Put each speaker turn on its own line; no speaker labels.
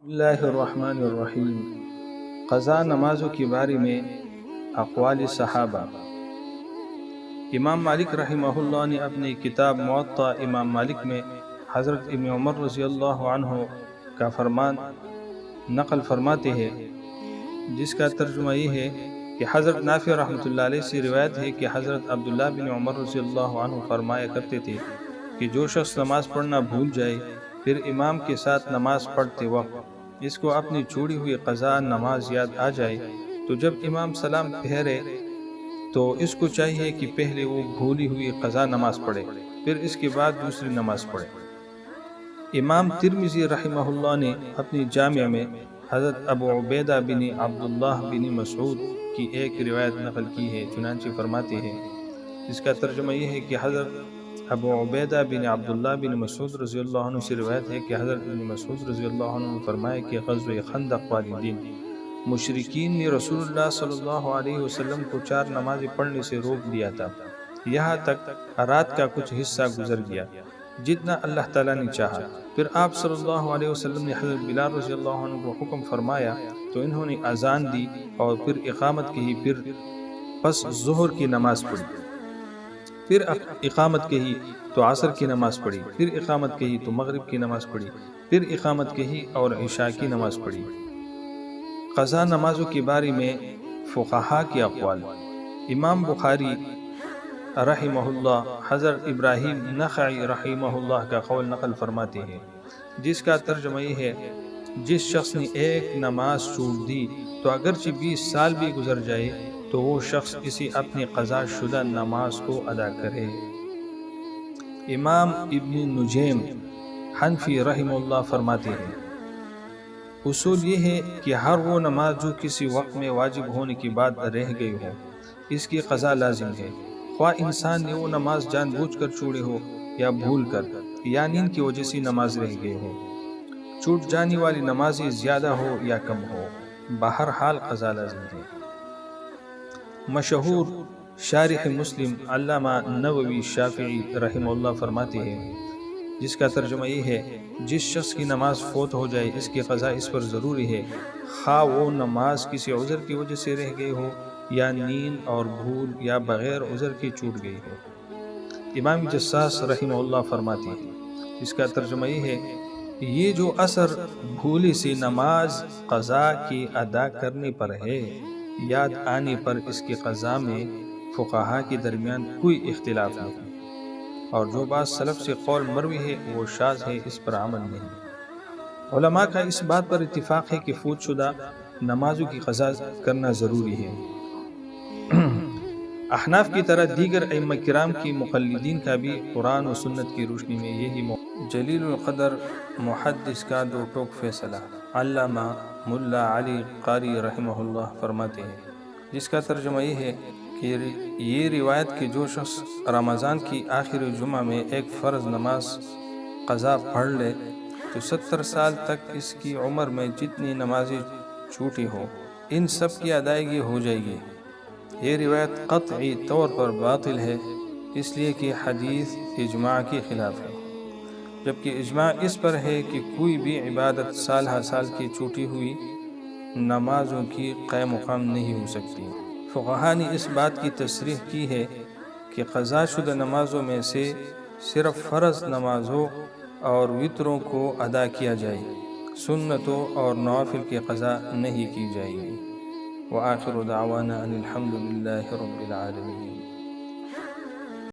بسم اللہ الرحمن الرحیم۔ قضا نمازوں کے بارے میں اقوال صحابہ۔ امام مالک رحمہ اللہ نے اپنی کتاب موطا امام مالک میں حضرت ابن عمر رضی اللہ عنہ کا فرمان نقل فرماتے ہیں، جس کا ترجمہ یہ ہے کہ حضرت نافع رحمۃ اللہ علیہ سے روایت ہے کہ حضرت عبداللہ بن عمر رضی اللہ عنہ فرمایا کرتے تھے کہ جو شخص نماز پڑھنا بھول جائے پھر امام کے ساتھ نماز پڑھتے وقت اس کو اپنی چھوڑی ہوئی قضا نماز یاد آ جائے تو جب امام سلام پھیرے تو اس کو چاہیے کہ پہلے وہ بھولی ہوئی قضا نماز پڑھے، پھر اس کے بعد دوسری نماز پڑھے۔ امام ترمذی رحمہ اللہ نے اپنی جامع میں حضرت ابو عبیدہ بن عبداللہ بن مسعود کی ایک روایت نقل کی ہے، چنانچہ فرماتے ہیں، جس کا ترجمہ یہ ہے کہ حضرت ابو عبیدہ بن عبداللہ بن مسعود رضی اللہ عنہ سے روایت ہے کہ حضرت بن مسعود رضی اللہ عنہ نے فرمایا کہ غزوہ خندق والی دن مشرکین نے رسول اللہ صلی اللہ علیہ وسلم کو 4 نمازیں پڑھنے سے روک دیا تھا، یہاں تک رات کا کچھ حصہ گزر گیا جتنا اللہ تعالیٰ نے چاہا۔ پھر آپ صلی اللہ علیہ وسلم نے حضرت بلال رضی اللہ عنہ کو حکم فرمایا تو انہوں نے اذان دی اور پھر اقامت کہی، پھر پس ظہر کی نماز پڑھی، پھر اقامت کہی تو عصر کی نماز پڑھی، پھر اقامت کہی تو مغرب کی نماز پڑھی، پھر اقامت کہی اور عشاء کی نماز پڑھی۔ قضا نمازوں کے بارے میں فقہا کے اقوال۔ امام بخاری رحمہ اللہ حضرت ابراہیم نخعی رحمہ اللہ کا قول نقل فرماتے ہیں، جس کا ترجمہ یہ ہے، جس شخص نے ایک نماز چھوڑ دی تو اگرچہ 20 سال بھی گزر جائے تو وہ شخص اسی اپنی قضا شدہ نماز کو ادا کرے۔ امام ابن نجیم حنفی رحمہ اللہ فرماتے ہیں، اصول یہ ہے کہ ہر وہ نماز جو کسی وقت میں واجب ہونے کے بعد رہ گئی ہو اس کی قضا لازم ہے، خواہ انسان نے وہ نماز جان بوجھ کر چھوڑے ہو یا بھول کر یا نیند کی وجہ سے نماز رہ گئی ہو، چھوٹ جانے والی نمازیں زیادہ ہو یا کم ہو، بہرحال قضا لازم ہے۔ مشہور شارح مسلم علامہ نووی شافعی رحمہ اللہ فرماتے ہیں، جس کا ترجمہ یہ ہے، جس شخص کی نماز فوت ہو جائے اس کی قضا اس پر ضروری ہے، خواہ وہ نماز کسی عذر کی وجہ سے رہ گئی ہو یا نیند اور بھول یا بغیر عذر کے چھوٹ گئی ہو۔ امام جساس رحمہ اللہ فرماتے ہیں، اس کا ترجمہ یہ ہے، یہ جو اثر بھولی سے نماز قضا کی ادا کرنے پر ہے، یاد آنے پر اس کی قضا میں فقہا کے درمیان کوئی اختلاف نہیں، اور جو بات سلف سے قول مروی ہے وہ شاذ ہے، اس پر عمل نہیں۔ علماء کا اس بات پر اتفاق ہے کہ فوت شدہ نمازوں کی قضا کرنا ضروری ہے۔ احناف کی طرح دیگر ائمہ کرام کی مقلدین کا بھی قرآن و سنت کی روشنی میں یہی جلیل القدر محدث کا 2 ٹوک فیصلہ علامہ ملا علی قاری رحمہ اللہ فرماتے ہیں، جس کا ترجمہ یہ ہے کہ یہ روایت کہ جو شخص رمضان کی آخری جمعہ میں ایک فرض نماز قضا پڑھ لے تو 70 سال تک اس کی عمر میں جتنی نمازیں چھوٹی ہوں ان سب کی ادائیگی ہو جائے گی، یہ روایت قطعی طور پر باطل ہے، اس لیے کہ حدیث اجماع کے خلاف ہے، جبکہ اجماع اس پر ہے کہ کوئی بھی عبادت سالہ سال کی چھوٹی ہوئی نمازوں کی قائم مقام نہیں ہو سکتی۔ فقہا نے اس بات کی تصریح کی ہے کہ قضا شدہ نمازوں میں سے صرف فرض نمازوں اور وتروں کو ادا کیا جائے، سنتوں اور نوافل کی قضا نہیں کی جائے گی۔ وآخر دعوانا ان الحمد للہ رب العالمین۔